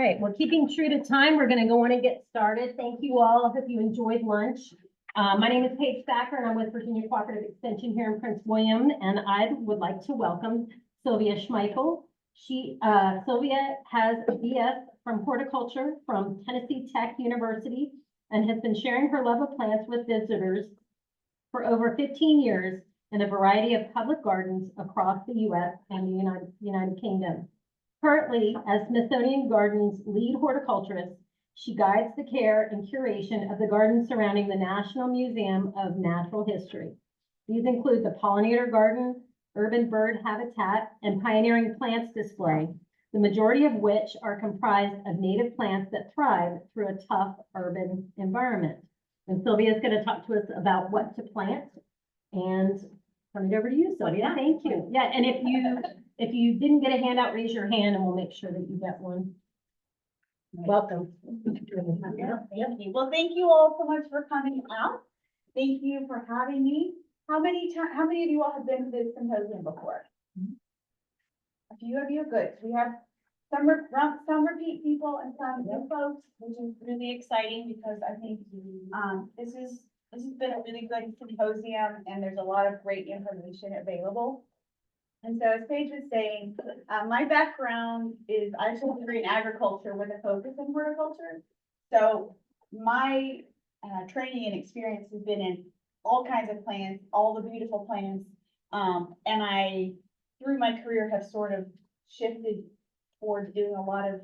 right, well, keeping true to time, we're gonna go on and get started. Thank you all. I hope you enjoyed lunch. My name is Paige Thacker, and I'm with Virginia Cooperative Extension here in Prince William, and I would like to welcome Sylvia Schmeichel. Sylvia has a BS from horticulture from Tennessee Tech University and has been sharing her love of plants with visitors for over 15 years in a variety of public gardens across the U.S. and the United Kingdom. Currently, as Smithsonian Gardens lead horticulturist, she guides the care and curation of the gardens surrounding the National Museum of Natural History. These include the Pollinator Garden, Urban Bird Habitat, and Pioneering Plants display, the majority of which are comprised of native plants that thrive through a tough urban environment. And Sylvia is going to talk to us about what to plant, and turn it over to you, Sylvia. Thank you. Yeah, and if you didn't get a handout, raise your hand and we'll make sure that you get one. Welcome. Thank you. Well, thank you all so much for coming out. Thank you for having me. How many of you all have been to this symposium before? A few of you, good. We have some repeat people and some new folks, which is really exciting because I think this has been a really good symposium and there's a lot of great information available. And so as Paige was saying, my background is I have a degree in agriculture with a focus in horticulture. So my training and experience has been in all kinds of plants, all the beautiful plants. And I, through my career, have sort of shifted towards doing a lot of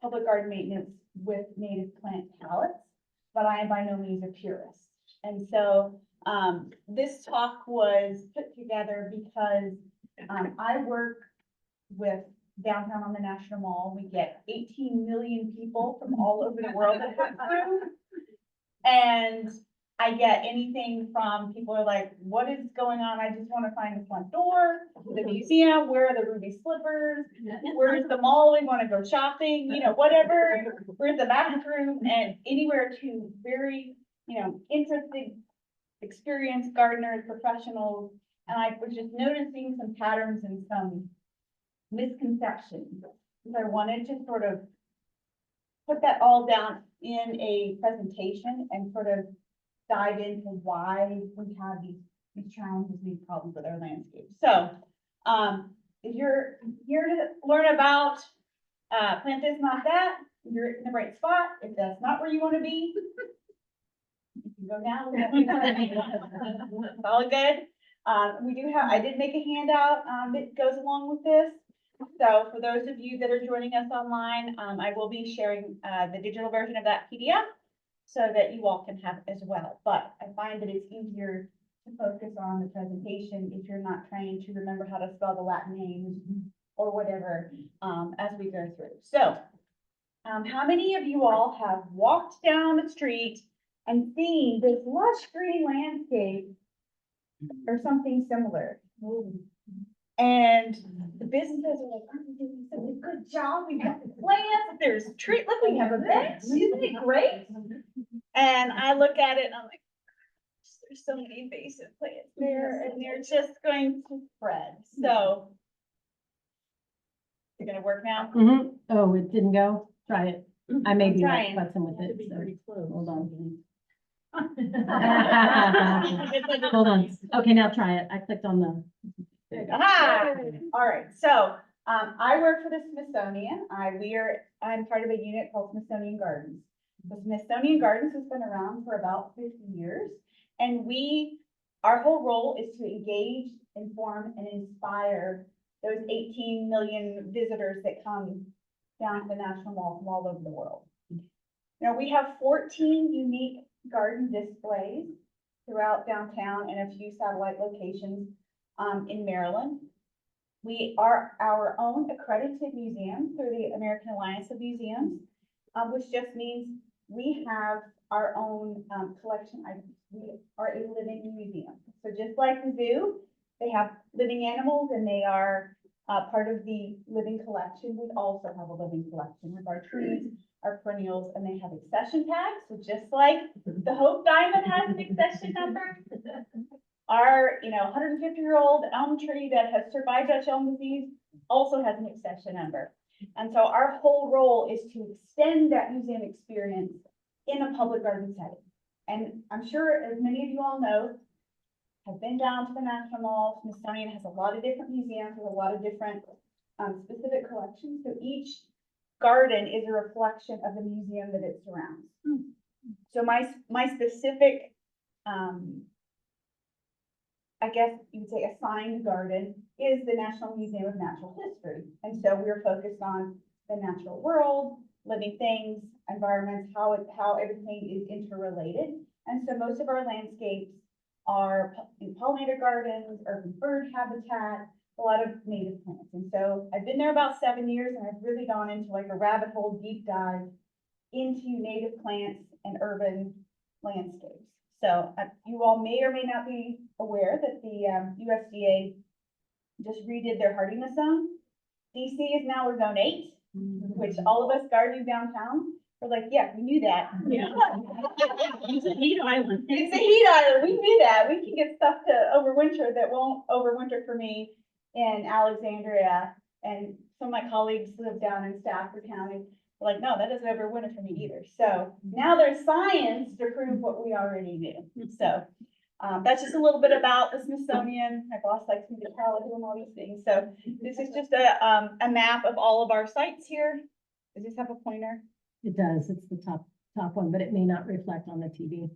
public garden maintenance with native plant palettes, but I am by no means a purist. And so this talk was put together because I work with downtown on the National Mall. We get 18 million people from all over the world that come through. And I get anything from people are like, what is going on? I just want to find the front door, the museum, where are the ruby slippers? Where's the mall? We want to go shopping, you know, whatever. Where's the bathroom? And anywhere to very, interested, experienced gardeners, professionals. And I was just noticing some patterns and some misconceptions. So I wanted to sort of put that all down in a presentation and sort of dive into why we have these challenges, these problems with our landscape. So if you're here to learn about plant this, not that, you're in the right spot. If that's not where you want to be, you can go now. It's all good. I did make a handout that goes along with this. So for those of you that are joining us online, I will be sharing the digital version of that PDF so that you all can have it as well. But I find that it's easier to focus on the presentation if you're not trying to remember how to spell the Latin names or whatever as we go through. So how many of you all have walked down the street and seen this lush green landscape or something similar? And the businesses are like, oh, we're doing such a good job. We have the plants, there's trees, look, we have a bench, isn't it great? And I look at it and I'm like, there's so many invasive plants there and they're just going to spread. So, is it gonna work now? Mm-hmm. Oh, it didn't go? Try it. I may be trying. fussing with it. Be So. pretty close. Hold on. Hold on. Okay, now try it. I clicked on the. Aha! All right, so I work for the Smithsonian. I'm part of a unit called Smithsonian Gardens. The Smithsonian Gardens has been around for about 50 years, and our whole role is to engage, inform, and inspire those 18 million visitors that come down to the National Mall from all over the world. Now we have 14 unique garden displays throughout downtown and a few satellite locations in Maryland. We are our own accredited museum through the American Alliance of Museums, which just means we have our own collection items. We are a living museum. So just like the zoo, they have living animals and they are part of the living collection. We also have a living collection with our trees, our perennials, and they have accession tags. So just like the Hope Diamond has an accession number, our 150-year-old elm tree that has survived Dutch elm disease also has an accession number. And so our whole role is to extend that museum experience in a public garden setting. And I'm sure as many of you all know, have been down to the National Mall. Smithsonian has a lot of different museums with a lot of different specific collections. So each garden is a reflection of the museum that it surrounds. So my specific, I guess you would say assigned garden is the National Museum of Natural History. And so we're focused on the natural world, living things, environments, how everything is interrelated. And so most of our landscapes are pollinator gardens, urban bird habitat, a lot of native plants. And so I've been there about 7 years, and I've really gone into like a rabbit hole deep dive into native plants and urban landscapes. So you all may or may not be aware that the USDA just redid their hardiness zone. DC is now a zone 8, which all of us gardening downtown we're like, yeah, we knew that. Yeah. It's a heat island. It's a heat island. We knew that. We can get stuff to overwinter that won't overwinter for me in Alexandria. And some of my colleagues live down in Stafford County. They're like, no, that doesn't overwinter for me either. So now there's science to prove what we already knew. So that's just a little bit about the Smithsonian. My boss likes me to tell everyone all these things. So this is just a map of all of our sites here. Does this have a pointer? It does. It's the top one, but it may not reflect on the TV.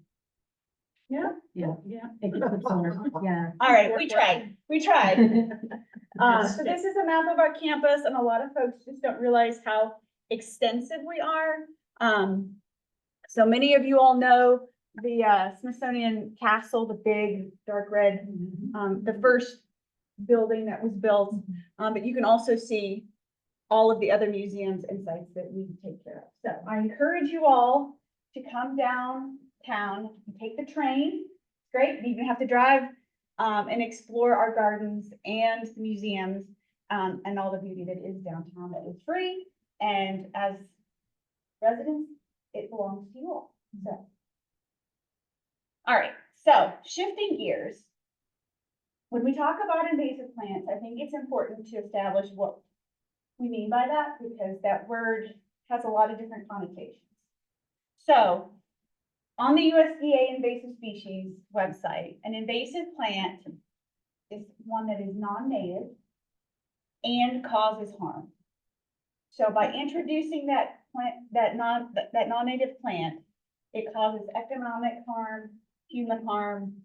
Yeah. Yeah. It gets absorbed. Yeah. All right, we tried. So this is a map of our campus, and a lot of folks just don't realize how extensive we are. So many of you all know the Smithsonian Castle, the big dark red, the first building that was built. But you can also see all of the other museums and sites that we take care of. So I encourage you all to come downtown and take the train. It's great. You even have to drive and explore our gardens and the museums and all the beauty that is downtown that is free. And as residents, it belongs to you all. So, all right. So shifting gears. When we talk about invasive plants, I think it's important to establish what we mean by that, because that word has a lot of different connotations. So on the USDA invasive species website, an invasive plant is one that is non-native and causes harm. So by introducing that plant, that non-native plant, it causes economic harm, human harm,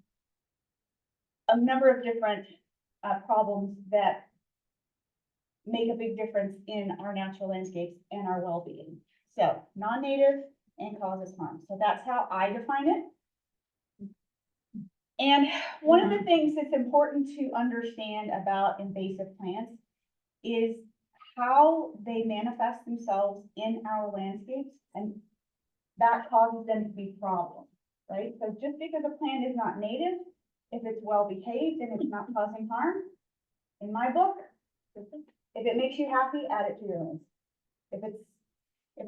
a number of different problems that make a big difference in our natural landscapes and our well-being. So non-native and causes harm. So that's how I define it. And one of the things that's important to understand about invasive plants is how they manifest themselves in our landscapes, and that causes them to be problems, right? So just because a plant is not native, if it's well behaved and it's not causing harm, in my book, if it makes you happy, add it to your list. If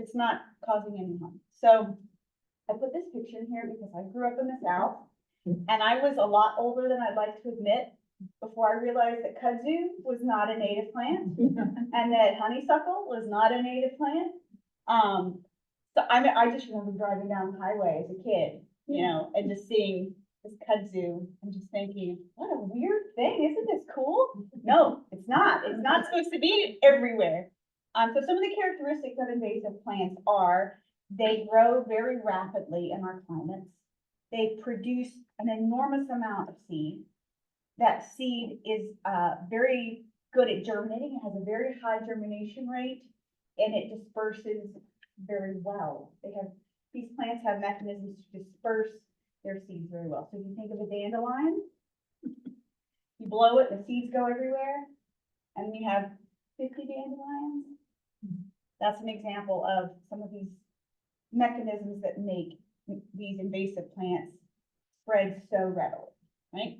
it's not causing any harm. So I put this picture in here because I grew up in the South, and I was a lot older than I'd like to admit before I realized that kudzu was not a native plant and that honeysuckle was not a native plant. So I just remember driving down the highway as a kid, you know, and just seeing this kudzu and just thinking, what a weird thing. Isn't this cool? No, it's not. It's not supposed to be everywhere. So some of the characteristics of invasive plants are they grow very rapidly in our climates. They produce an enormous amount of seed. That seed is very good at germinating. It has a very high germination rate, and it disperses very well. These plants have mechanisms to disperse their seeds very well. So if you think of a dandelion, you blow it, the seeds go everywhere, and you have 50 dandelions. That's an example of some of these mechanisms that make these invasive plants spread so readily, right?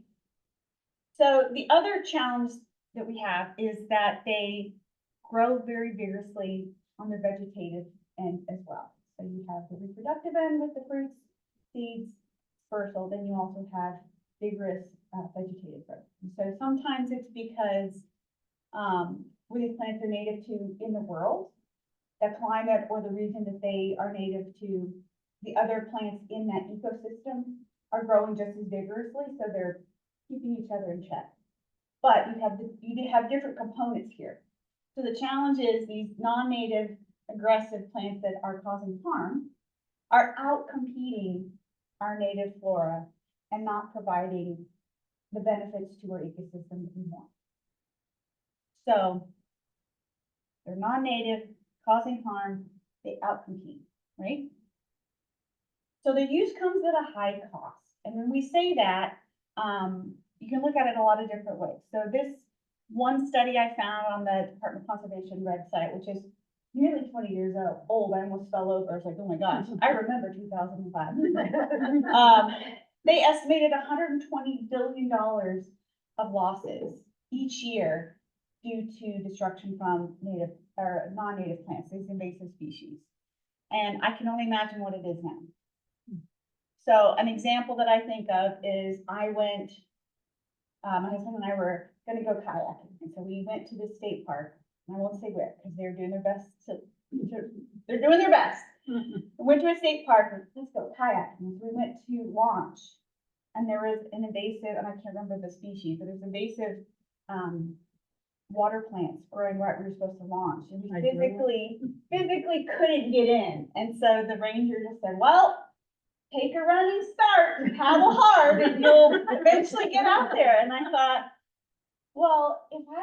So the other challenge that we have is that they grow very vigorously on the vegetative end as well. So you have the reproductive end with the fruits, seeds, dispersal, then you also have vigorous vegetative growth. And so sometimes it's because where these plants are native to in the world, the climate or the region that they are native to, the other plants in that ecosystem are growing just as vigorously, so they're keeping each other in check. But you have different components here. So the challenge is these non-native aggressive plants that are causing harm are out competing our native flora and not providing the benefits to our ecosystem that we want. So they're non-native, causing harm, they outcompete, right? So the use comes at a high cost. And when we say that, you can look at it a lot of different ways. So this one study I found on the Department of Conservation website, which is nearly 20 years old, I almost fell over. I was like, oh my gosh, I remember 2005. They estimated $120 billion of losses each year due to destruction from native or non-native plants, these invasive species. And I can only imagine what it is now. So an example that I think of is my husband and I were going to go kayaking. And so we went to the state park, and I won't say where, because they're doing their best they're doing their best. We went to a state park, and let's go kayaking. So we went to launch, and there was an invasive, and I can't remember the species, but it was invasive water plants growing right where we were supposed to launch. And we physically couldn't get in. And so the ranger just said, well, take a running start and paddle hard and you'll eventually get out there. And I thought, well, if I,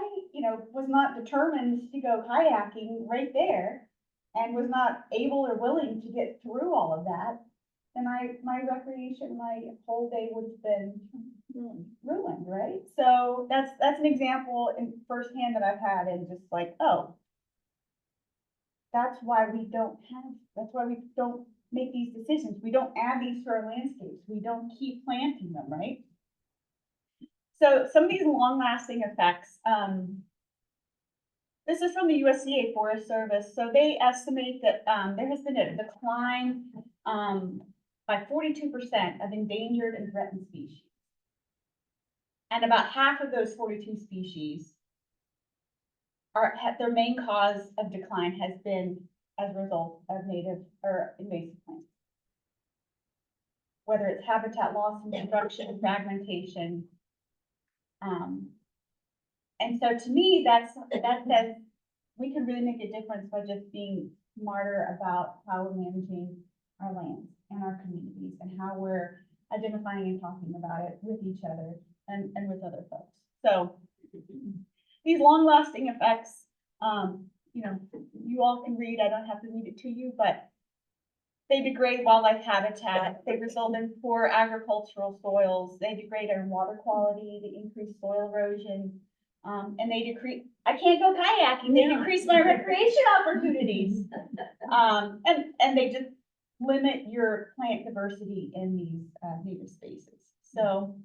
was not determined to go kayaking right there and was not able or willing to get through all of that, then my recreation, my whole day would have been ruined, right? So that's an example in firsthand that I've had, and just like, oh, that's why we don't make these decisions. We don't add these to our landscapes. We don't keep planting them, right? So some of these long-lasting effects, this is from the USDA Forest Service. So they estimate that there has been a decline by 42% of endangered and threatened species. And about half of those 42 species their main cause of decline has been as a result of native or invasive plants. Whether it's habitat loss and destruction, fragmentation. And so to me, that says we can really make a difference by just being smarter about how we're managing our lands and our communities and how we're identifying and talking about it with each other and with other folks. So these long-lasting effects, you all can read, I don't have to read it to you, but they degrade wildlife habitat, they result in poor agricultural soils, they degrade our water quality, they increase soil erosion, and they decrease, I can't go kayaking, they decrease my recreation opportunities. And they just limit your plant diversity in these native spaces. So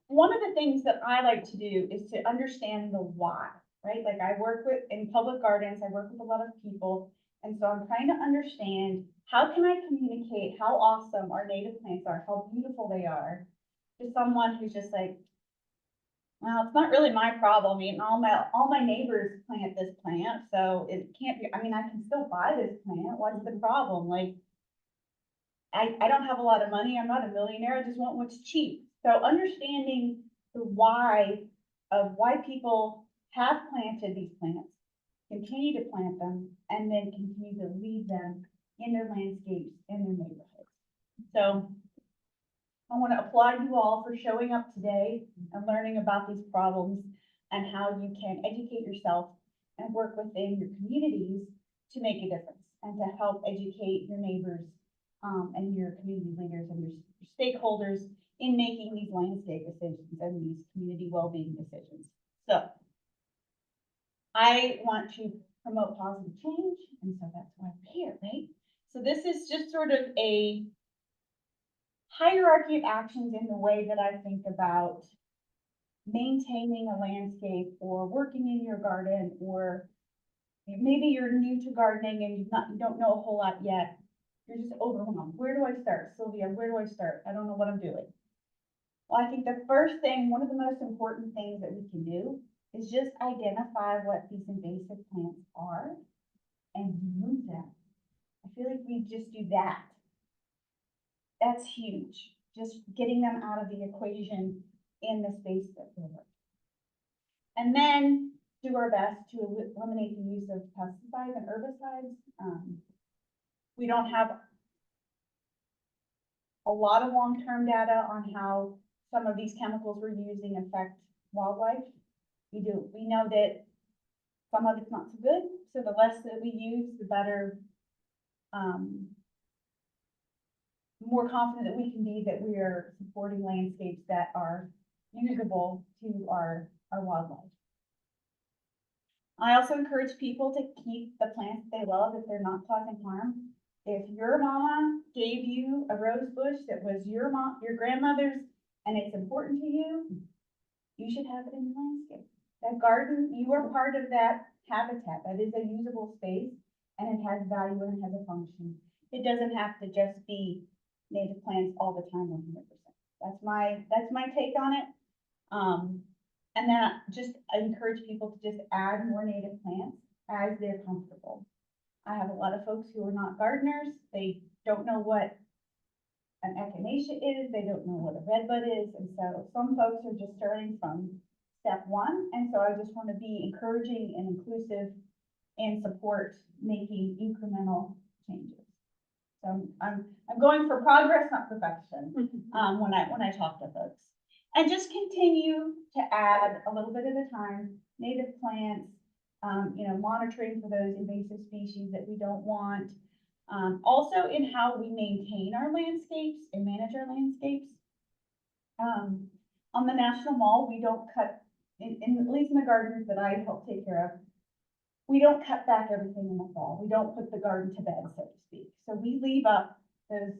one of the things that I like to do is to understand the why, right? Like I work in public gardens, I work with a lot of people. And so I'm trying to understand, how can I communicate how awesome our native plants are, how beautiful they are, to someone who's just like, well, it's not really my problem. I mean, all my neighbors plant this plant, so it can't be, I mean, I can still buy this plant. What's the problem? Like, I don't have a lot of money. I'm not a millionaire. I just want what's cheap. So understanding the why of why people have planted these plants, continue to plant them, and then continue to leave them in their landscapes, in their neighborhoods. So I want to applaud you all for showing up today and learning about these problems and how you can educate yourself and work within your communities to make a difference and to help educate your neighbors and your community leaders and your stakeholders in making these landscape decisions and these community well-being decisions. So I want to promote positive change, and so that's why we're here, right? So this is just sort of a hierarchy of actions in the way that I think about maintaining a landscape or working in your garden, or maybe you're new to gardening and you don't know a whole lot yet. You're just overwhelmed. Where do I start? Sylvia, where do I start? I don't know what I'm doing. Well, I think the first thing, one of the most important things that we can do is just identify what these invasive plants are and remove them. I feel like we just do that. That's huge, just getting them out of the equation in the space that we're working. And then do our best to eliminate the use of pesticides and herbicides. We don't have a lot of long-term data on how some of these chemicals we're using affect wildlife. We know that some of it's not so good, so the less that we use, the better, more confident that we can be that we are supporting landscapes that are usable to our wildlife. I also encourage people to keep the plants they love if they're not causing harm. If your mama gave you a rose bush that was your grandmother's, and it's important to you, you should have it in your landscape. That garden, you are part of that habitat. That is a usable space, and it has value and it has a function. It doesn't have to just be native plants all the time, 100%. That's my take on it. And then I encourage people to just add more native plants as they're comfortable. I have a lot of folks who are not gardeners. They don't know what an echinacea is. They don't know what a redbud is. And so some folks are just starting from step one. And so I just want to be encouraging and inclusive and support making incremental changes. So I'm going for progress, not perfection, when I talk to folks. And just continue to add a little bit at a time, native plants, monitoring for those invasive species that we don't want. Also in how we maintain our landscapes and manage our landscapes. On the National Mall, we don't cut, at least in the gardens that I help take care of, we don't cut back everything in the fall. We don't put the garden to bed, so to speak. So we leave up those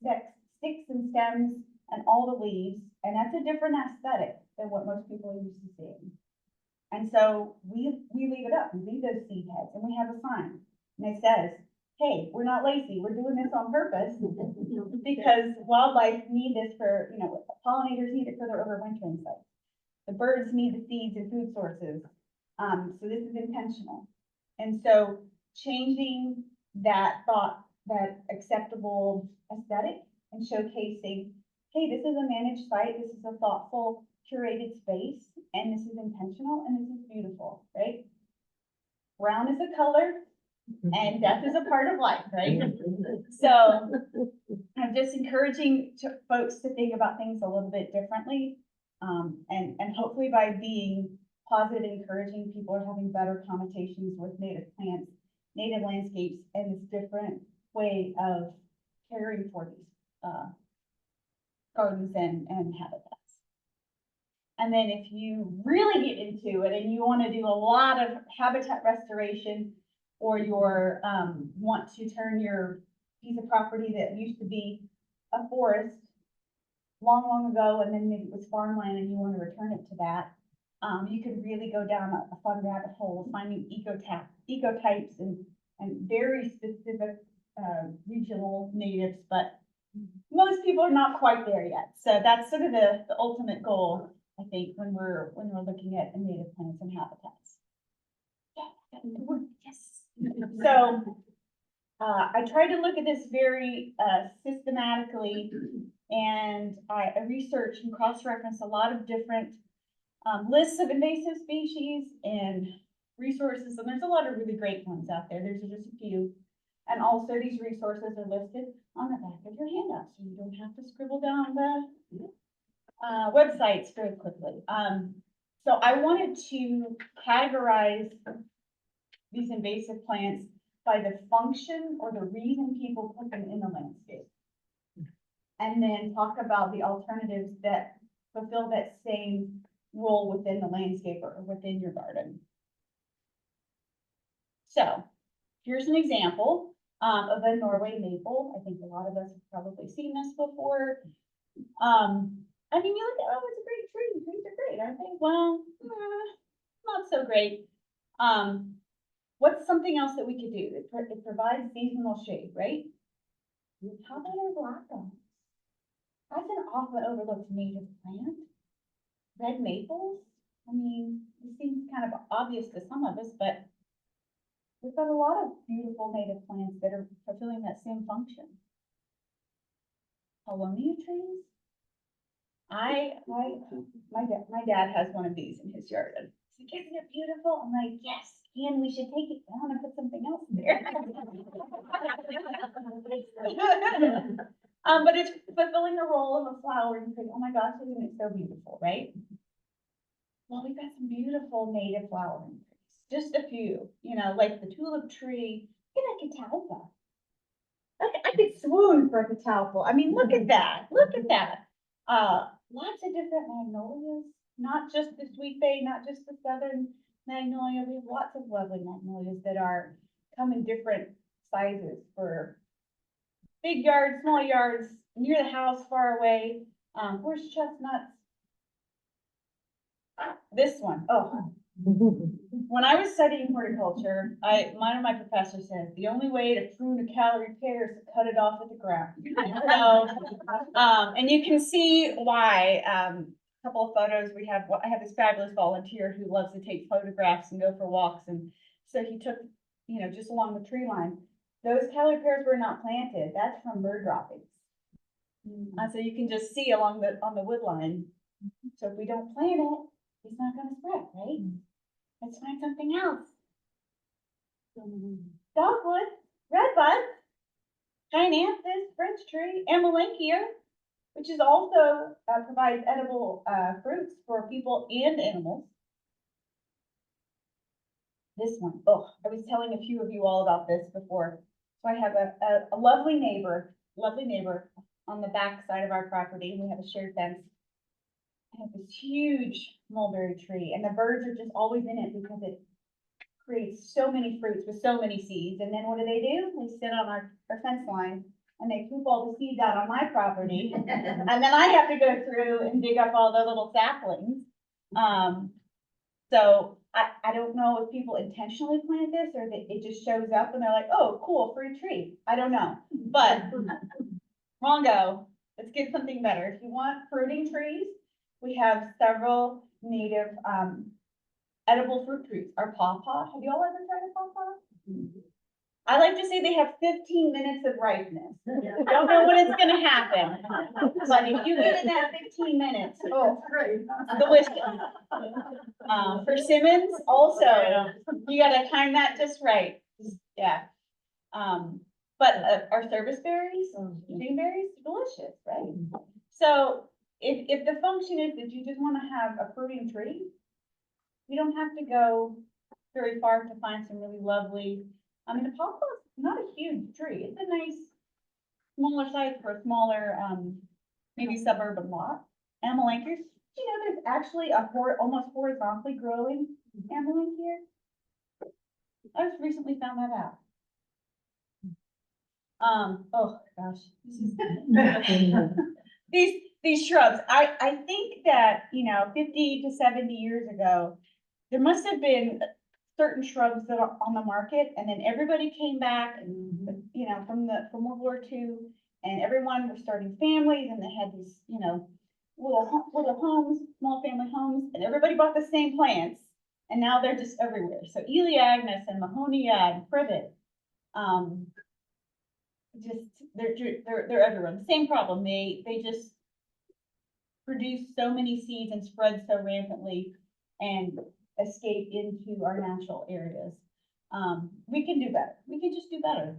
sticks and stems and all the leaves, and that's a different aesthetic than what most people are used to seeing. And so we leave it up, we leave those seed heads, and we have a sign, and it says, hey, we're not lazy, we're doing this on purpose, because wildlife need this for, pollinators need it for their overwintering sites. The birds need the seeds and food sources. So this is intentional. And so changing that thought, that acceptable aesthetic, and showcasing, hey, this is a managed site, this is a thoughtful, curated space, and this is intentional, and this is beautiful, right? Brown is a color, and death is a part of life, right? So I'm just encouraging folks to think about things a little bit differently. And hopefully by being positive and encouraging, people are having better connotations with native plants, native landscapes, and this different way of caring for these gardens and habitats. And then if you really get into it and you want to do a lot of habitat restoration, or you're want to turn your piece of property that used to be a forest long ago, and then maybe it was farmland and you want to return it to that, you could really go down a fun rabbit hole finding ecotypes and very specific regional natives, but most people are not quite there yet. So that's sort of the ultimate goal, I think, when we're looking at native plants and habitats. Yes. So I tried to look at this very systematically, and I researched and cross-referenced a lot of different lists of invasive species and resources, and there's a lot of really great ones out there. There's just a few. And also these resources are listed on the back of your handout, so you don't have to scribble down the websites very quickly. So I wanted to categorize these invasive plants by the function or the reason people put them in the landscape. And then talk about the alternatives that fulfill that same role within the landscape or within your garden. So here's an example of a Norway maple. I think a lot of us have probably seen this before. I mean, you look at, oh, it's a great tree. Trees are great, aren't they? Well, not so great. What's something else that we could do? It provides seasonal shade, right? How about our black gums? That's an often overlooked native plant. Red maples, I mean, it seems kind of obvious to some of us, but we've got a lot of beautiful native plants that are fulfilling that same function. Paulownia trees. My dad has one of these in his yard, and he's like, isn't it beautiful? I'm like, yes, and we should take it down and put something else there. But it's fulfilling the role of a flower, and you think, oh my gosh, isn't it so beautiful, right? Well, we've got some beautiful native flowering trees, just a few, like the tulip tree. Look at that catalpa. I could swoon for a catalpa. I mean, look at that, look at that. Lots of different magnolias, not just the sweet bay, not just the southern magnolia. We have lots of lovely magnolias that come in different sizes for big yards, small yards, near the house, far away. Horse chestnuts. This one, oh. When I was studying horticulture, one of my professors said, the only way to prune a calorie pear is to cut it off at the ground. So, and you can see why, a couple of photos I have this fabulous volunteer who loves to take photographs and go for walks. And so he took, just along the tree line, those calorie pears were not planted. That's from bird droppings. So you can just see on the wood line. So if we don't plant it, it's not going to spread, right? Let's find something else. Dogwood, redbud, Chinaanthus, French tree, Amelanchier, which is also provides edible fruits for people and animals. This one, oh, I was telling a few of you all about this before. So I have a lovely neighbor on the back side of our property, and we have a shared fence. I have this huge mulberry tree, and the birds are just always in it because it creates so many fruits with so many seeds. And then what do? They sit on our fence line, and they poop all the seeds out on my property. And then I have to go through and dig up all the little saplings. So I don't know if people intentionally plant this or it just shows up and they're like, oh, cool, free tree. I don't know, but wrongo, let's get something better. If you want fruiting trees, we have several native edible fruit trees. Our pawpaw, have you all ever tried a pawpaw? I like to say they have 15 minutes of ripeness. I don't know when it's gonna happen, but if you get in that 15 minutes, oh, great, delicious. Persimmons also, you gotta time that just right. Yeah. But our service berries, green berries, delicious, right? So if the function is that you just want to have a fruiting tree, you don't have to go very far to find some really lovely. I mean, the pawpaw is not a huge tree. It's a nice, smaller size for a smaller, maybe suburban lot. Amelanchier, there's actually almost horizontally growing Amelanchier. I just recently found that out. Oh gosh, these shrubs. I think that 50 to 70 years ago, there must have been certain shrubs that are on the market, and then everybody came back, and from World War II, and everyone was starting families, and they had these little homes, small family homes, and everybody bought the same plants, and now they're just everywhere. So Elaeagnus and Mahonia and Privet, they're everywhere. The same problem. They just produce so many seeds and spread so rampantly and escape into our natural areas. We can do better. We can just do better.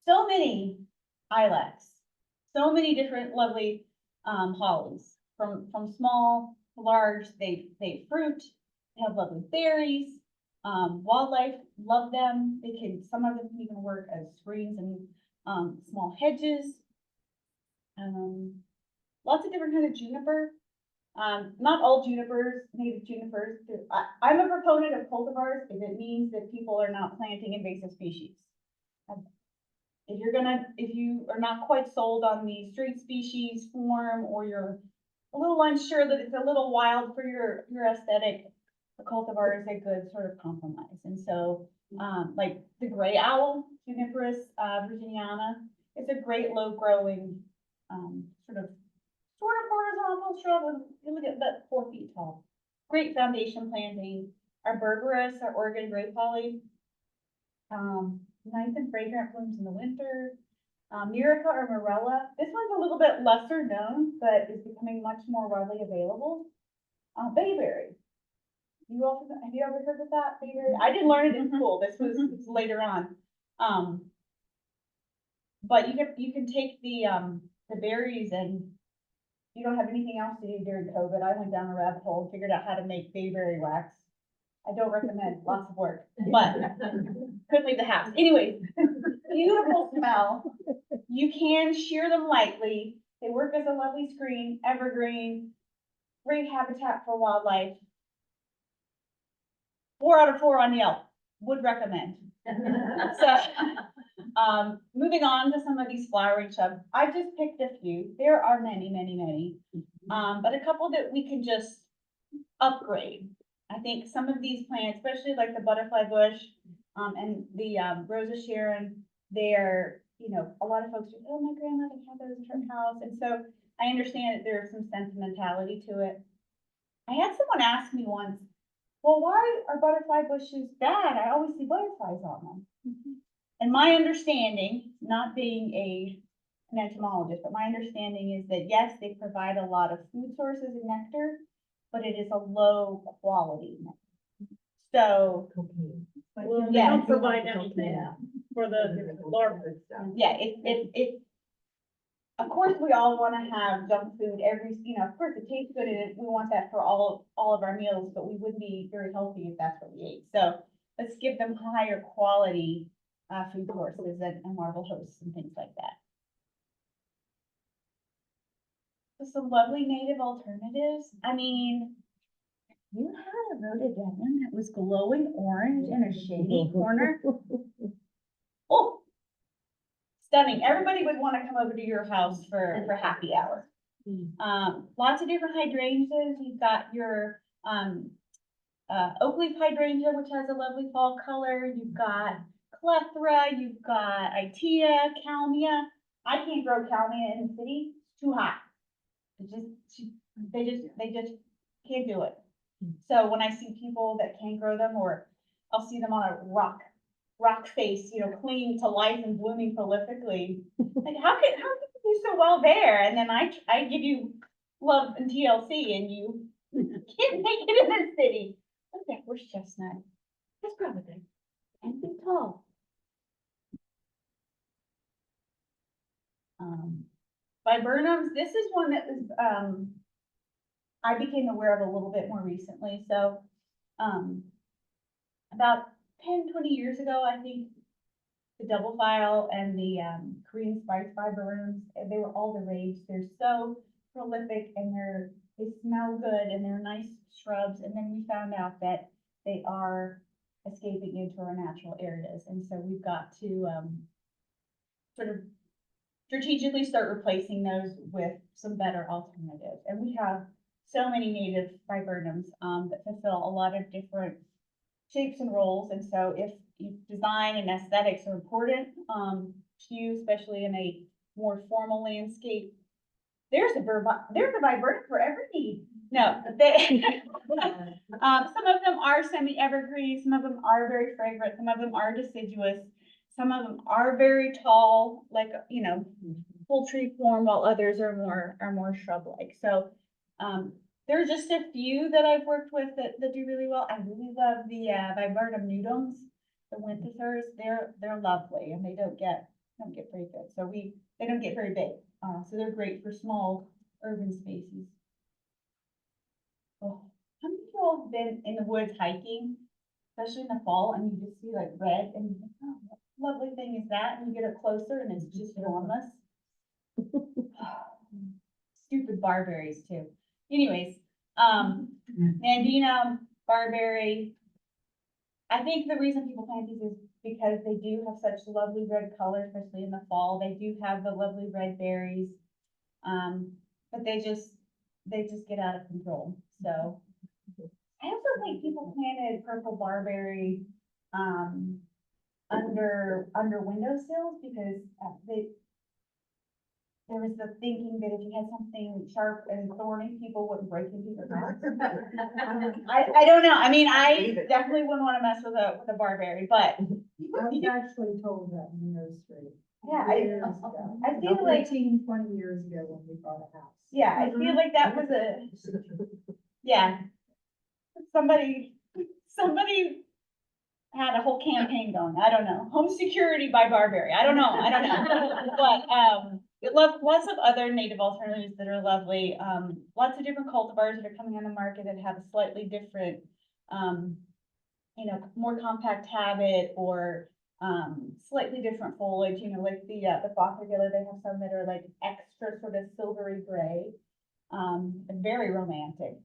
So many ilex, so many different lovely hollies, from small to large. They fruit, they have lovely berries. Wildlife love them. Some of them can even work as screens and small hedges. Lots of different kinds of juniper. Not all junipers, native junipers. I'm a proponent of cultivars if it means that people are not planting invasive species. If you are not quite sold on the street species form, or you're a little unsure that it's a little wild for your aesthetic, the cultivar is a good sort of compromise. And so, like the gray owl, Juniperus virginiana, it's a great low growing sort of horizontal shrub. You look at that 4 feet tall. great foundation planting. Our berberis, our Oregon grape holly. Nice and fragrant blooms in the winter. Murica or Morella. This one's a little bit lesser known, but is becoming much more widely available. Bayberry. Have you ever heard of that? Bayberry? I didn't learn it in school. This was later on. But you can take the berries, and you don't have anything else to do during COVID. I went down a rabbit hole and figured out how to make bayberry wax. I don't recommend, lots of work, but couldn't leave the house. Anyways, beautiful smell. You can shear them lightly. They work as a lovely screen, evergreen, great habitat for wildlife. 4 out of 4 on Yelp, would recommend. So, moving on to some of these flowering shrubs, I just picked a few. There are many, many, many, but a couple that we can just upgrade. I think some of these plants, especially like the butterfly bush, and the Rose of Sharon, they're, a lot of folks say, oh, my grandmother had those in her house. And so I understand that there's some sentimentality to it. I had someone ask me once, well, why are butterfly bushes bad? I always see butterflies on them. And my understanding, not being an entomologist, but my understanding is that yes, they provide a lot of food sources and nectar, but it is a low quality nectar. So, Well, they yeah, don't provide anything for the larvae. yeah, of course, we all want to have junk food of course it tastes good and we want that for all of our meals, but we wouldn't be very healthy if that's what we ate. So let's give them higher quality food sources and marble hosts and things like that. So some lovely native alternatives. I mean, you had a rhododendron that was glowing orange in a shady corner. Oh, stunning. Everybody would want to come over to your house for happy hour. Lots of different hydrangeas. You've got your oak leaf hydrangea, which has a lovely fall color. You've got clethra, you've got itea, kalmia. I can't grow kalmia in the city. It's too hot. They just can't do it. So when I see people that can grow them, or I'll see them on a rock face, clinging to life and blooming prolifically. Like, how can you do so well there? And then I give you love and TLC, and you can't make it in the city. Look at that bush chestnut. That's probably good. 10 feet tall. Viburnums. This is one that was I became aware of a little bit more recently. So about 10, 20 years ago, I think the double file and the Korean spice viburnums, they were all the rage. They're so prolific, and they smell good, and they're nice shrubs. And then we found out that they are escaping into our natural areas. And so we've got to sort of strategically start replacing those with some better alternatives. And we have so many native viburnums that fulfill a lot of different shapes and roles. And so if design and aesthetics are important to you, especially in a more formal landscape, there's a viburnum for every need. No, some of them are semi-evergreen, some of them are very fragrant, some of them are deciduous, some of them are very tall, like full tree form, while others are more shrub-like. So there are just a few that I've worked with that do really well. I really love the viburnum nudums, the winterthurs. They're lovely, and they don't get very good. So they don't get very big. So they're great for small urban spaces. Oh, how many of you all have been in the woods hiking, especially in the fall, and you just see like red, and you think, oh, what lovely thing is that? And you get it closer, and it's just enormous. Stupid barberries too. Anyways, Nandina, barberry. I think the reason people plant these is because they do have such lovely red color, especially in the fall. They do have the lovely red berries, but they just get out of control. So I also think people planted purple barberry under windowsills because there was the thinking that if you had something sharp and thorny, people wouldn't break into your house. I don't know. I mean, I definitely wouldn't want to mess with a barberry, but I was actually told that in the nursery. yeah, Years ago. I feel like, 15, 20 years ago when we bought a house. yeah, I feel like that was yeah. Somebody had a whole campaign going. I don't know. Home security by barberry. I don't know. But, lots of other native alternatives that are lovely. Lots of different cultivars that are coming on the market that have a slightly different, more compact habit or, slightly different foliage, like the fothergilla, they have some that are like extra sort of silvery gray, and very romantic.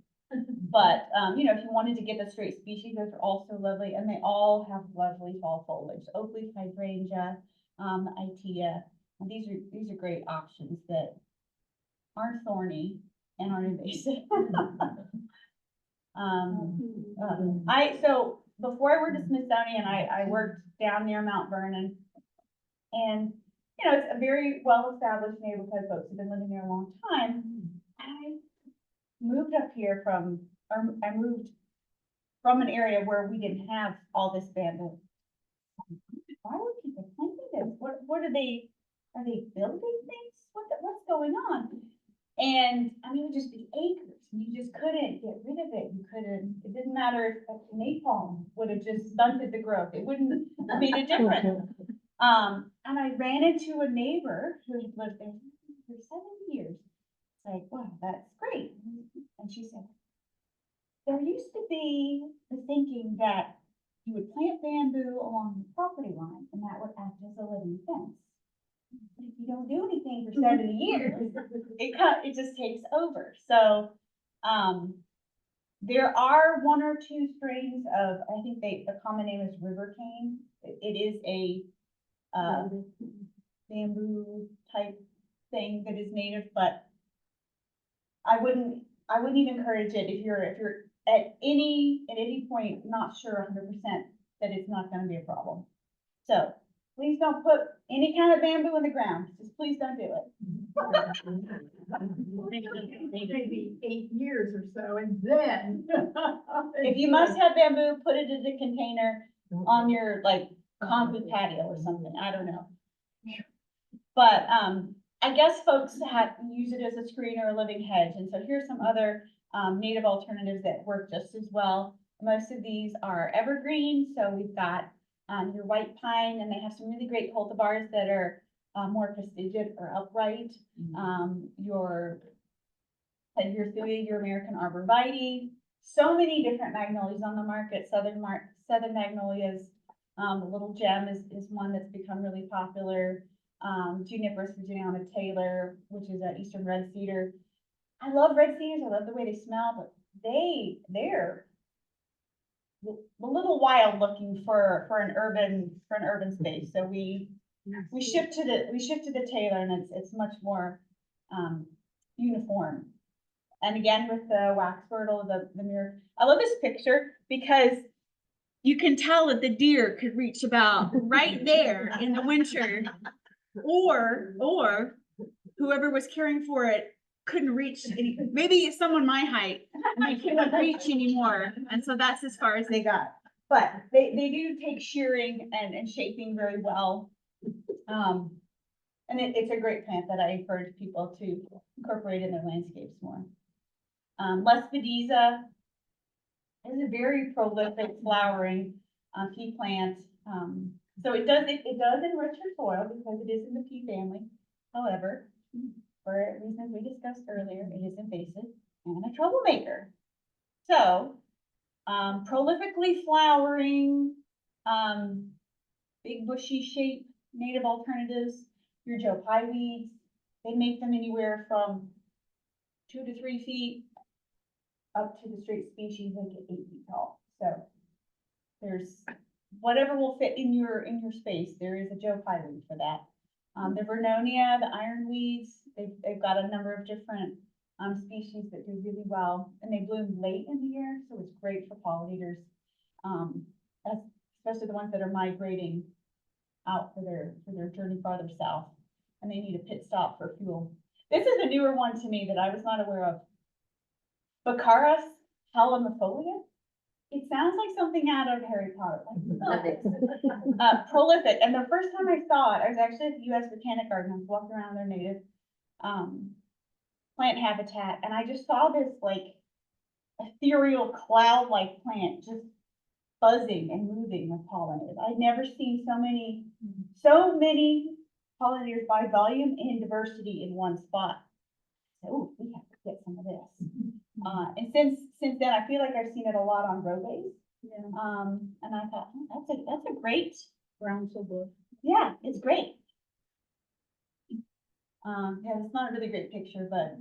But, if you wanted to get the straight species, those are also lovely, and they all have lovely fall foliage. Oak leaf hydrangea, Itea. And these are great options that aren't thorny and aren't invasive. So before I worked at Smithsonian, I worked down near Mount Vernon. And, it's a very well-established neighborhood. Folks have been living there a long time. I moved up here I moved from an area where we didn't have all this bamboo. Why would people planting this? What are they building things? What's going on? And I mean, it would just be acres, and you just couldn't get rid of it. It didn't matter if a napalm would have just stunted the growth. It wouldn't have made a difference. And I ran into a neighbor who had lived there for 7 years. It's like, wow, that's great. And she said, there used to be the thinking that you would plant bamboo along the property line and that would act as a living fence. But if you don't do anything for 70 years, it just takes over. So, there are 1 or 2 strains of, I think the common name is river cane. It is a, bamboo type thing that is native, but I wouldn't even encourage it if you're at any point not sure 100% that it's not going to be a problem. So please don't put any kind of bamboo in the ground. Just please don't do it. Maybe 8 years or so, and then. If you must have bamboo, put it in a container on your concrete patio or something. I don't know. But I guess folks use it as a screen or a living hedge. And so here's some other native alternatives that work just as well. Most of these are evergreen. So we've got your white pine, and they have some really great cultivars that are more prestigious or upright. Your thuya, your American arborvitae. So many different magnolias on the market. Southern magnolias. The little gem is one that's become really popular. Juniperus virginiana Taylor, which is an eastern red cedar. I love red cedars. I love the way they smell, but they're a little wild looking for an urban space. So we shift to the Taylor, and it's much more uniform. And again, with the wax myrtle, the mirror. I love this picture because you can tell that the deer could reach about right there in the winter, or whoever was caring for it couldn't reach maybe someone my height, and they couldn't reach anymore. And so that's as far as they got. But they do take shearing and shaping very well. And it's a great plant that I encourage people to incorporate in their landscapes more. Lespedeza is a very prolific flowering pea plant. So it does enrich your soil because it is in the pea family. However, for reasons we discussed earlier, it is invasive and a troublemaker. So, prolifically flowering, big bushy shape native alternatives, your Joe Pye weeds. They make them anywhere from 2 to 3 feet up to the straight species that get 8 feet tall. So there's whatever will fit in your space. There is a Joe Pye weed for that. The Vernonia, the ironweeds, they've got a number of different species that do really well, and they bloom late in the year, so it's great for pollinators, especially the ones that are migrating out for their journey farther south. and they need a pit stop for fuel. This is a newer one to me that I was not aware of. Baccharis halimifolia. It sounds like something out of Harry Potter. Prolific. And the first time I saw it, I was actually at the U.S. Botanic Garden. I was walking around their native plant habitat, and I just saw this like ethereal cloud-like plant just buzzing and moving with pollinators. I'd never seen so many pollinators by volume and diversity in one spot. So, oh, we have to get some of this. And since then, I feel like I've seen it a lot on roadways. Yeah. And I thought, oh, that's a great, Groundsel bush. yeah, it's great. Yeah, it's not a really great picture, but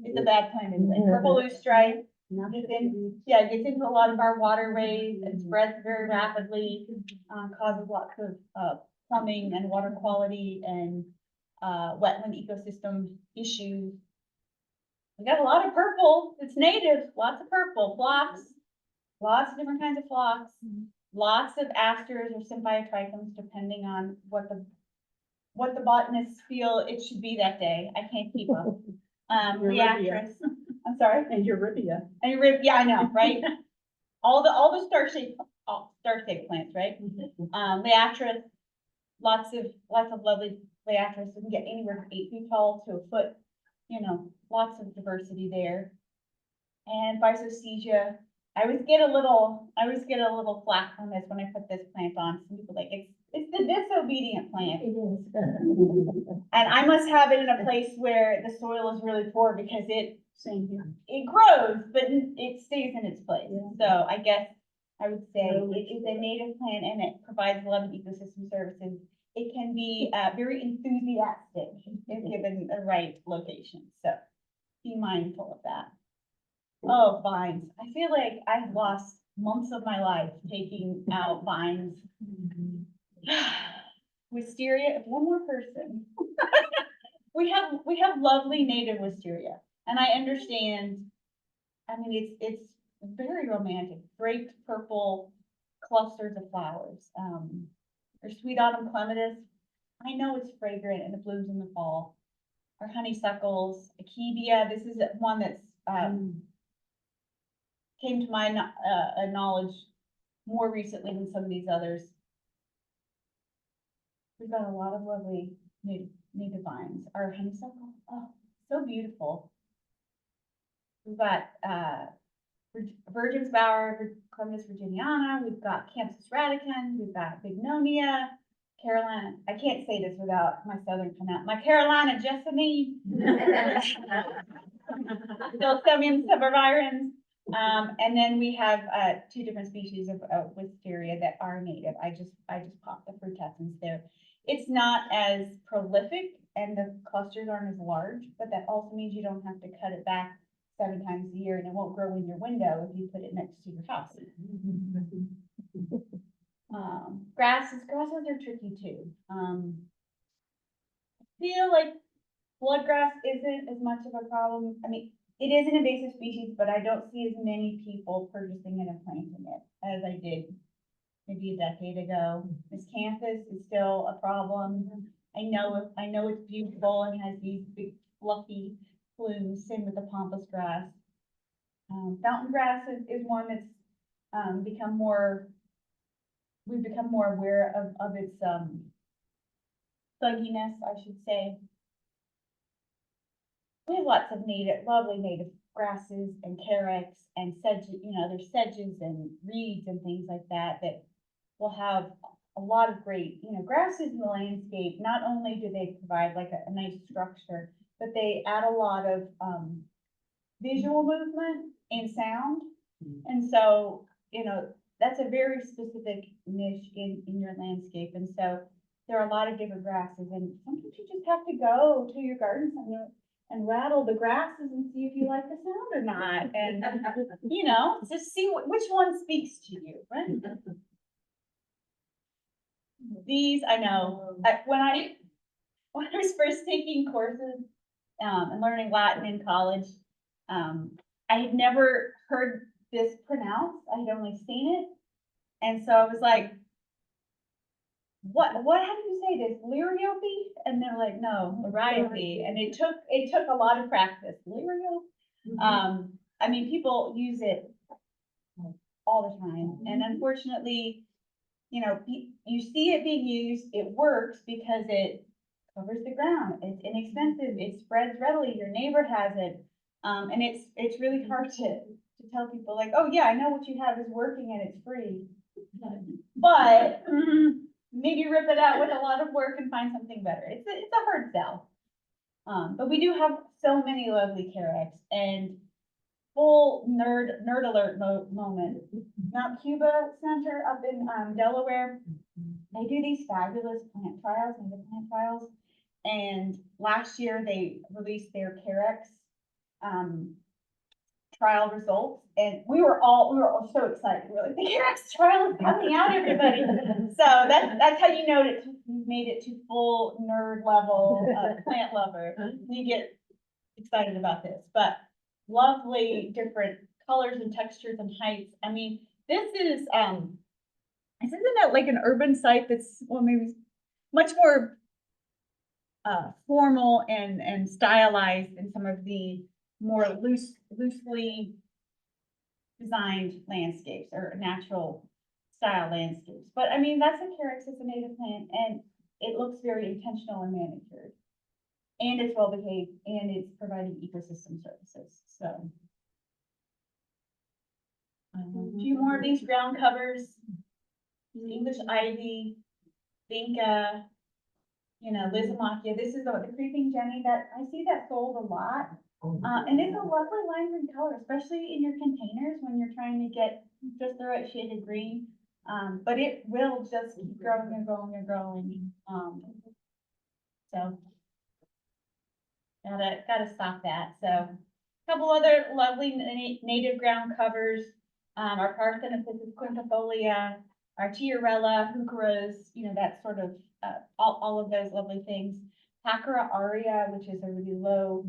it's a bad plant anyway. Purple loosestrife. It gets into a lot of our waterways and spreads very rapidly, causes lots of plumbing and water quality and wetland ecosystem issues. We got a lot of purple. It's native, lots of purple, phlox, lots of different kinds of phlox, lots of asters or symbiotrichums, depending on what the botanists feel it should be that day. I can't keep up. Leactress. I'm sorry. And Eurybia. Yeah, I know, right? all the star-shaped plants, right? Leactress, lots of lovely leactress. You can get anywhere from 8 feet tall to a foot. Lots of diversity there. And Bisocesia. I always get a little flack from this when I put this plant on. Some people like it's the disobedient plant. It is. And I must have it in a place where the soil is really poor because it Same here. grows, but it stays in its place. Yeah. So I guess I would say it is a native plant and it provides a lot of ecosystem services. It can be very enthusiastic if given the right location. So be mindful of that. Oh, vines. I feel like I've lost months of my life taking out vines. Wisteria, if one more person. We have lovely native wisteria, and I understand. I mean, it's very romantic, draped purple clusters of flowers. Or sweet autumn clematis. I know it's fragrant and it blooms in the fall. Or honeysuckles, akebia. This is one that's came to my knowledge more recently than some of these others. We've got a lot of lovely native vines. Our honeysuckle, oh, so beautiful. We've got Virgin's Bower, Clematis virginiana. We've got Campus radicans. We've got Bignonia, Carolina. I can't say this without my southern pronoun. My Carolina jessamine. Philosemium suburvirens. And then we have 2 different species of wisteria that are native. I just popped the frutescens there. It's not as prolific and the clusters aren't as large, but that also means you don't have to cut it back 7 times a year and it won't grow in your window if you put it next to your house. Grasses are tricky too. I feel like bloodgrass isn't as much of a problem. I mean, it is an invasive species, but I don't see as many people purchasing it and planting it as I did maybe a decade ago. Miscanthus is still a problem. I know it's beautiful and has these big fluffy plumes. Same with the pampas grass. Fountain grass is one that's we've become more aware of its thugginess, I should say. We have lots of lovely native grasses and carex and sedge, there's sedges and reeds and things like that will have a lot of great, grasses in the landscape. Not only do they provide like a nice structure, but they add a lot of visual movement and sound. And so, that's a very specific niche in your landscape. And so there are a lot of different grasses, and sometimes you just have to go to your garden center and rattle the grasses and see if you like the sound or not. And, just see which one speaks to you, right? These, I know, when I was first taking courses and learning Latin in college, I had never heard this pronounced. I had only seen it. And so I was like, what how do you say this? Liriope? And they're like, no, Liriope. And it took a lot of practice. Lirio? I mean, people use it all the time. And unfortunately, you know, you see it being used, it works because it covers the ground. It's inexpensive. It spreads readily. Your neighbor has it. And it's really hard to tell people like, oh yeah, I know what you have is working and it's free. But maybe rip it out with a lot of work and find something better. It's a hard sell. But we do have so many lovely Carex, and full nerd alert moment. Mount Cuba Center up in Delaware, they do these fabulous native plant trials. And last year they released their Carex trial results, and we were all so excited. We were like, the Carex trial is coming out, everybody. So that's how you know that you've made it to full nerd level plant lover. You get excited about this, but lovely different colors and textures and heights. I mean, this isn't it like an urban site that's, well, maybe much more formal and stylized than some of the more loosely designed landscapes or natural style landscapes. But I mean, that's a Carex, it's a native plant, and it looks very intentional and manicured. And it's well behaved, and it's providing ecosystem services, so. A few more of these ground covers, English ivy, vinca, you know, Lizomachia. This is the creeping Jenny that I see that sold a lot. And it's a lovely lime green color, especially in your containers when you're trying to get just the right shade of green. But it will just keep growing and growing and growing. So gotta stop that. So a couple other lovely native ground covers. Our Parthenopiscus quinquefolia, our Tiarella, Heucheras, you know, that sort of all of those lovely things. Pachyra aurea, which is a really low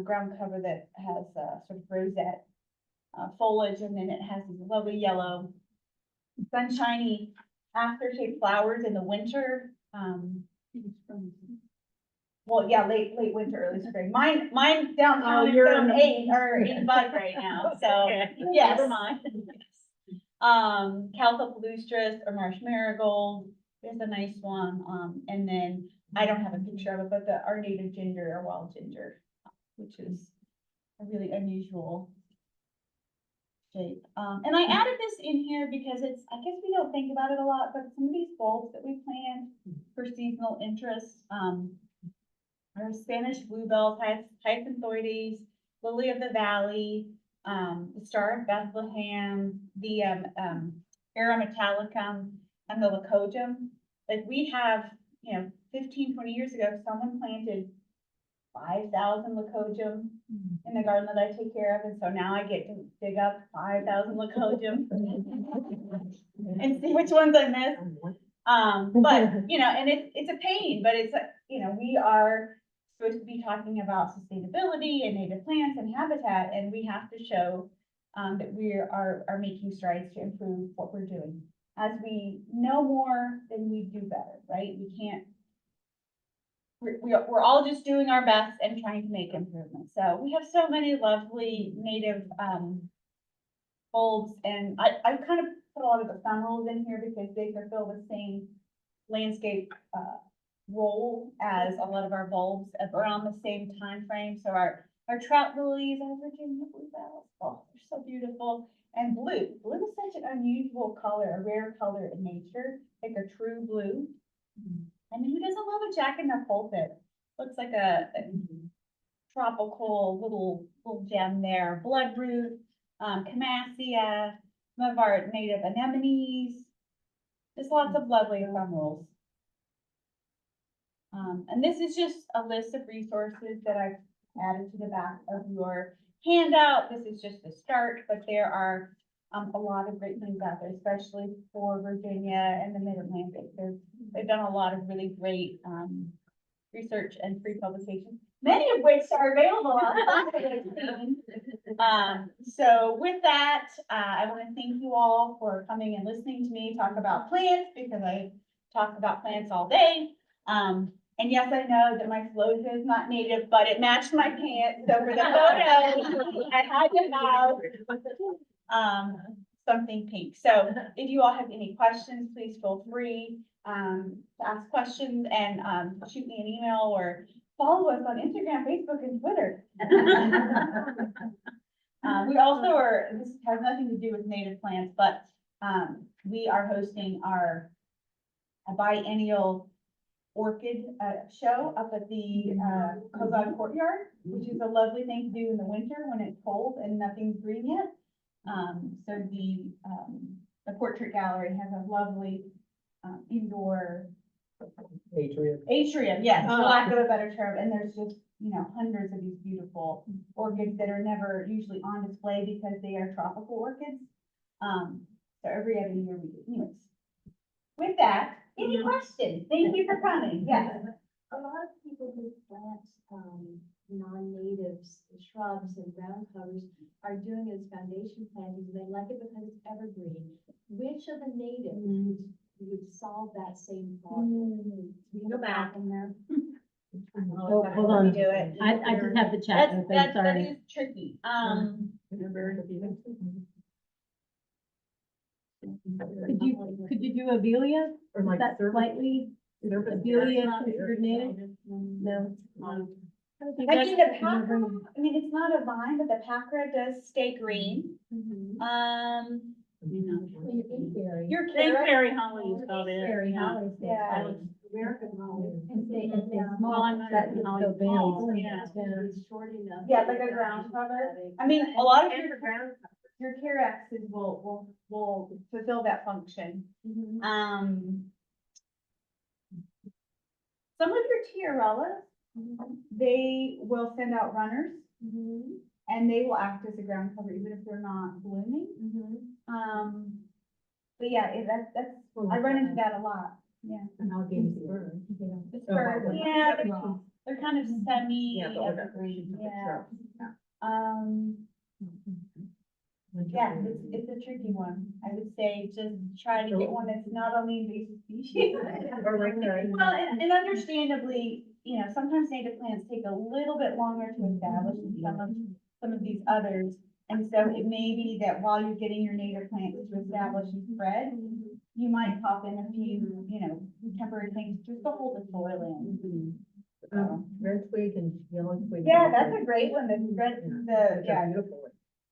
ground cover that has sort of rosette foliage, and then it has these lovely yellow, sunshiny aftershade flowers in the winter. Well, yeah, late winter, early spring. Mine downtown in zone 8 are in bud right now, so yes. Never mind. Caltha palustris or marsh marigold is a nice one. And then I don't have a picture of it, but our native ginger or wild ginger, which is a really unusual shape. And I added this in here because I guess we don't think about it a lot, but some of these bulbs that we plant for seasonal interest, our Spanish bluebells, Hyacinthioides, lily of the valley, the star of Bethlehem, the Arometallicum, and the Leucojum. Like we have, you know, 15, 20 years ago, someone planted 5,000 Leucojum in the garden that I take care of, and so now I get to dig up 5,000 Leucojum and see which ones I missed. But you know, and it's a pain, but it's you know, we are supposed to be talking about sustainability and native plants and habitat, and we have to show that we are making strides to improve what we're doing. As we know more, then we do better, right? We can't. We're all just doing our best and trying to make improvements. So we have so many lovely native bulbs, and I kind of put a lot of ephemerals in here because they fulfill the same landscape role as a lot of our bulbs around the same time frame. So our trout lilies, our Virginia bluebells, oh, they're so beautiful. And blue. Blue is such an unusual color, a rare color in nature, like a true blue. I mean, who doesn't love a Jack in the pulpit? Looks like a tropical little gem there. Bloodroot, Camassia, some of our native anemones. Just lots of lovely ephemerals. And this is just a list of resources that I've added to the back of your handout. This is just the start, but there are a lot of great things out there, especially for Virginia and the Mid-Atlantic. They've done a lot of really great research and free publications, many of which are available on so with that, I want to thank you all for coming and listening to me talk about plants, because I talk about plants all day. And yes, I know that my celosia is not native, but it matched my pants, so for the photo, I had to have, something pink. So if you all have any questions, please feel free, to ask questions and, shoot me an email or follow us on Instagram, Facebook, and Twitter. We also are, this has nothing to do with native plants, but, we are hosting a biennial orchid, show up at the, Kozad Courtyard, which is a lovely thing to do in the winter when it's cold and nothing's green yet. So the portrait gallery has a lovely, indoor atrium, yes, for lack of a better term, and there's just, hundreds of these beautiful orchids that are never usually on display because they are tropical orchids. So every other year we do, anyways. With that, any questions? Thank you for coming, yes. A lot of people who plant, non-natives, shrubs and ground covers are doing it as foundation plantings, and they like it because it's evergreen. Which of the natives would solve that same problem? We go back in there. Oh, hold on. Do it. I just have the chat open, That sorry. is tricky. Could you do Abelia? Or Is like that service- slightly, Abelia considered native? No. I think the packra, I mean, it's not a vine, but the packra does stay green. Your carrot, Berry holly is about it. Berry holly. Yeah. American holly. And they Well, small, I'm not that sure how so you big. call it, Yeah. It's short enough. Yeah, like a ground cover. I mean, a lot of And your, for ground your Carexes will fulfill that function. Some of your Tiarellas, they will send out runners and they will act as a ground cover even if they're not blooming. But yeah, that's, I run into that a lot, yeah. The spurs, yeah, they're kind of semi-evergreen, yeah. Yeah, it's a tricky one. I would say just try to get one that's not on the invasive species. Well, and understandably, sometimes native plants take a little bit longer to establish than some of these others. And so it may be that while you're getting your native plants to establish and spread, you might pop in a few, temporary things just to hold the soil in. So, Red twig and yellow twig. yeah, that's a great one, yeah, Beautiful.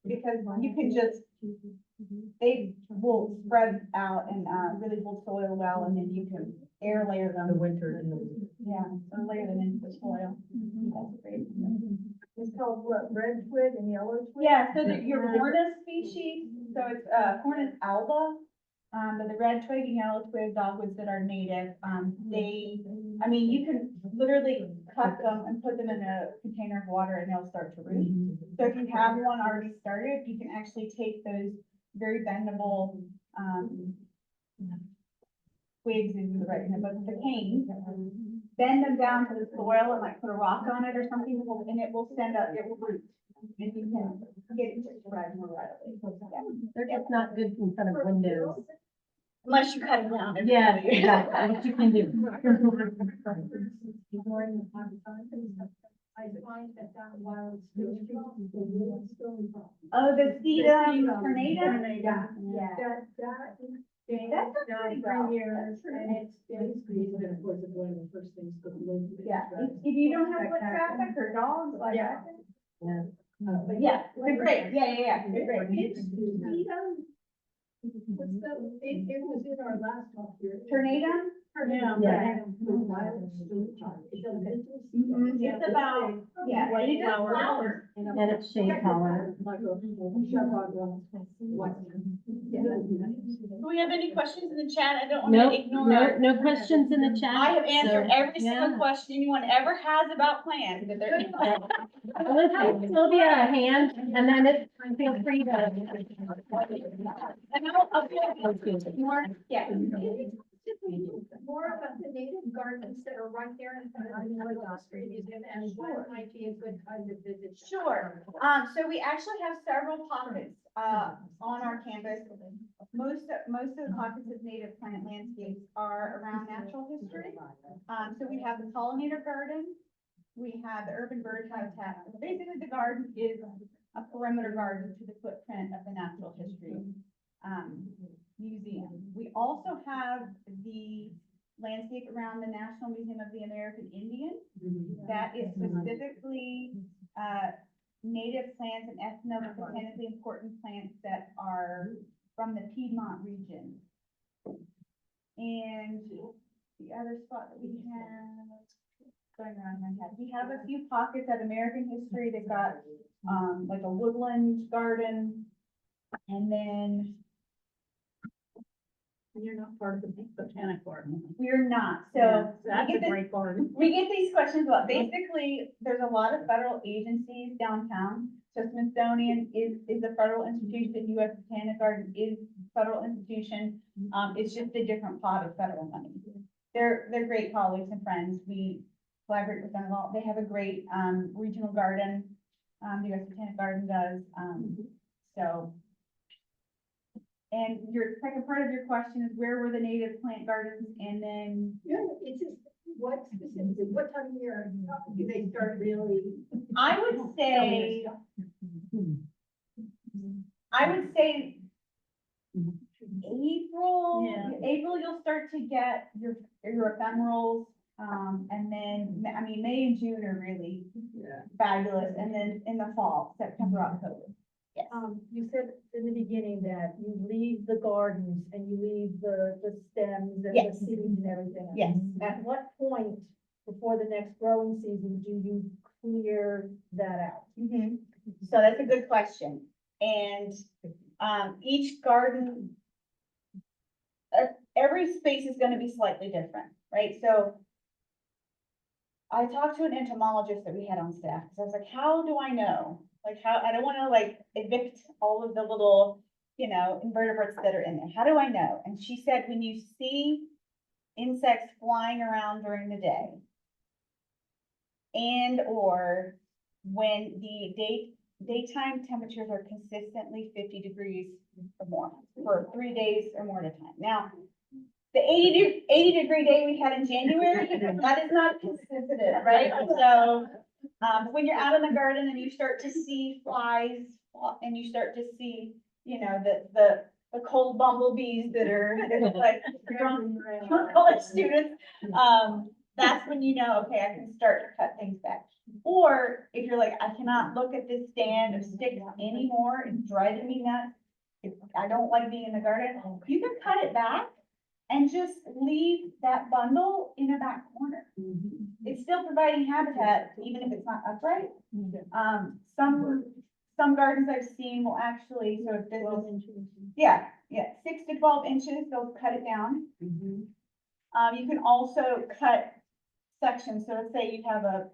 because you can just, they will spread out and, really hold soil well, and then you can air layer The them, winter and the. yeah, or layer them into the soil. That's great. It's called what, red twig and yellow twig? Yeah, so your Cornus species, so it's, Cornus alba, but the red twig and yellow twig dogwoods that are native, you can literally cut them and put them in a container of water and they'll start to root. So if you have one already started, you can actually take those very bendable, twigs is the right, but the canes, bend them down to the soil and like put a rock on it or something, and it will root. And you can get it to spread more readily. They're just not good in front of windows. Unless you cut them down. Yeah, exactly, what you can do. I find that wild. Oh, the sedum tornado? Yeah. That's a pretty well. years, and it's basically, and of course, it's one of the first things to bloom. Yeah, if you don't have foot traffic or dogs like Yeah. that. But yeah, they're great, yeah, they're great. It was in our last talk here. Tornado? Yeah. It's about, yeah. White and it does flower. flower. And it's shade color. Do we have any questions in the chat? I don't No, want to ignore. no questions in the chat. I have answered so, every single yeah. question anyone ever has about plants. That they're- Let's give Sylvia a hand, and then feel free to. And I'll put more, yeah. More about the native gardens that are right there in front of the Industrial Museum, and what might be a good time to visit? Sure. So we actually have several pockets, on our campus. Most of the pockets of native plant landscapes are around natural history. So we have the pollinator garden, we have the urban bird habitat. Basically, the garden is a perimeter garden to the footprint of the natural history, museum. We also have the landscape around the National Museum of the American Indian. That is specifically, native plants and ethnobotanically important plants that are from the Piedmont region. And the other spot that we have, going around my head, we have a few pockets of American history that got, like a woodland garden. And then You're not part of the botanic garden. we're not, Yeah, so. That's we a get this- great garden. We get these questions a lot. Basically, there's a lot of federal agencies downtown. So Smithsonian is a federal institution, US Botanic Garden is a federal institution. It's just a different pot of federal money. They're great colleagues and friends. We collaborate with them a lot. They have a great, regional garden, the US Botanic Garden does, so. And your second part of your question is where were the native plant gardens, and then Yeah, it's just, what specifically, what time of year do they start really? I would say, April, Yeah. April, you'll start to get your ephemerals. And then, I mean, May and June are really fabulous, and then in the fall, September, October. Yes. You said in the beginning that you leave the gardens and you leave the stems and the Yes. seeds and everything. Yes. At what point before the next growing season do you clear that out? So that's a good question. And, each garden, every space is gonna be slightly different, right? So I talked to an entomologist that we had on staff, because I was like, how do I know? Like, how, I don't wanna like evict all of the little, invertebrates that are in there. How do I know? And she said, when you see insects flying around during the day, and or when the daytime temperatures are consistently 50 degrees or more for 3 days or more at a time. Now, the 80 degree day we had in January, that is not consistent, right? So, when you're out in the garden and you start to see flies, and you start to see, the cold bumblebees that are like drunk college students, that's when you know, okay, I can start to cut things back. Or if you're like, I cannot look at this stand of sticks anymore, it's driving me nuts, I don't like being in the garden, you can cut it back and just leave that bundle in a back corner. It's still providing habitat, even if it's not upright. Some gardens I've seen will actually, so if this is, yeah, 6 to 12 inches, they'll cut it down. You can also cut sections, so let's say you have a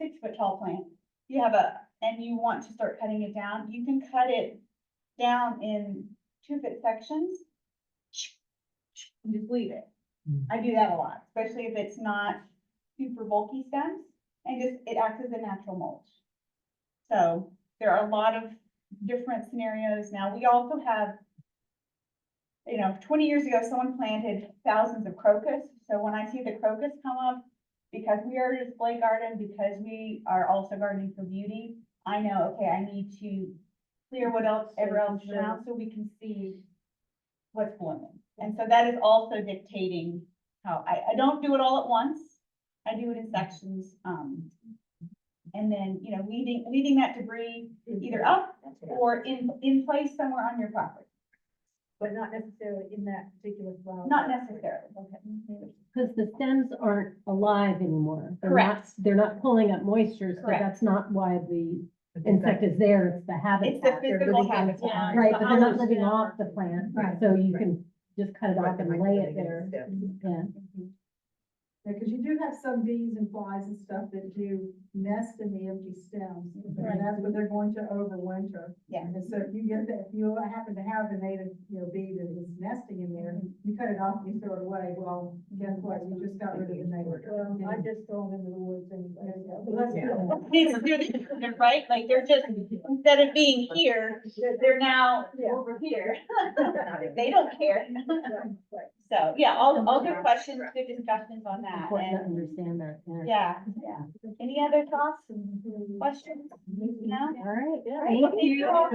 6 foot tall plant, and you want to start cutting it down, you can cut it down in 2 foot sections. And just leave it. I do that a lot, especially if it's not super bulky stems, and it acts as a natural mulch. So there are a lot of different scenarios now. We also have, 20 years ago, someone planted thousands of crocus. So when I see the crocus come up, because we are a display garden, because we are also gardening for beauty, I know, okay, I need to clear whatever else is around so we can see what's blooming. And so that is also dictating how, I don't do it all at once. I do it in sections, and then, leaving that debris either up or in place somewhere on your property. But not necessarily in that particular flower. Not necessarily. Because the stems aren't alive anymore. Correct. They're not pulling up moisture, so Correct. that's not why the insect is there, it's the habitat. It's the They're physical living in- habitat. Right, but they're not Hollow living stem. off the plant, Right. so you can just cut it off and lay it there. Yeah. Because you do have some bees and flies and stuff that do nest in the empty stems. Right. And that's where they're going to overwinter. Yeah. And so if you get that, if you happen to have a native, bee that is nesting in there, you cut it off and you throw it away, well, guess what? You just got rid of the neighbor. I just throw them in the woods anyway. Right, like they're just, instead of being here, they're now over here. They don't care. So, yeah, all good questions, good discussions on that. Important to And, understand that. yeah, yeah. Any other thoughts, questions? No? All right. All right, well, thank you all.